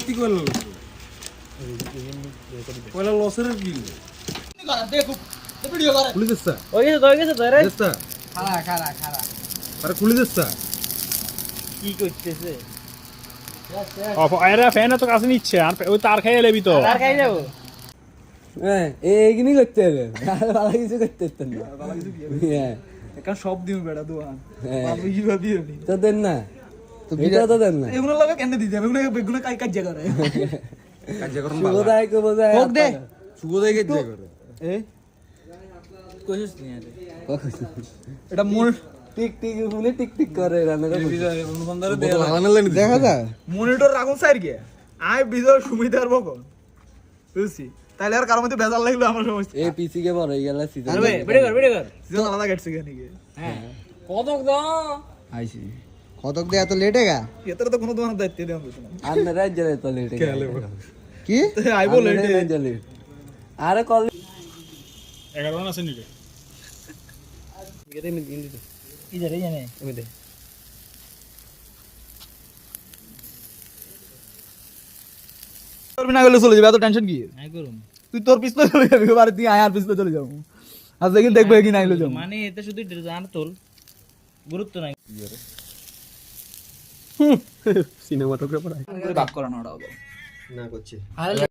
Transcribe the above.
কি করলো পয়লা লসের বিল দেখো ভিডিও করে খুলে দিছ ওই গেছে তো রে দিছ খাড়া আরে খুলে দিছ কি করতেছে এরা ফ্যান তো কাছে নিচ্ছে আর ওই তার খাইয়ে লেবি তো আর খাই যাবো হ্যাঁ এইগুলি করতে হবে ভালো কিছু করতে হতেন না হ্যাঁ এখন সব দিন বেড়া দোয়ান হ্যাঁ। বাবু ইবা দিয়ে নি তো দেন না এটা তো দেন না এগুলো লাগে কেন দিতে হবে এগুলো কাজ কাজ করে কাজ করুন বোঝায় কো বোঝায় হোক দে সুগোদাই কাজ করে এ কোশিশ নিয়ে রে এটা মন টিক টিক ফোনে টিক টিক করে রান্নাটা অনুসন্ধানে দেখা যায় মনিটর রাখুন স্যার কি আই বিজয় সুবিধার বকন বুঝছি তাহলে আর কারোর মধ্যে বেজাল লাগলো আমার সমস্যা এই পিসি কে বড় হয়ে গেল সিজন আরে ভাই ভিডিও কর সিজন আলাদা কাটছে কেন কি হ্যাঁ কতক দাও আইছি কতক দে এত লেট হেগা এতটা তো কোনো তোমার দায়িত্ব দেওয়া হতো না আন্না রাত জলে তো লেট কি আই বলে জলে আরে কল 11 রান আছে নিলে গেতে মি দিন দিতে ইধারে জানে ওই দে করবি না গেলে চলে যাবে এত টেনশন কি নাই করুম তুই তোর পিছনে চলে যাবি বাড়ি তুই আয় আর পিছনে চলে যাবো আজ দেখি দেখবো কি না এগুলো যাবো মানে এতে শুধু জান তোল গুরুত্ব নাই সিনেমাটোগ্রাফার বাক করানো না করছে আরে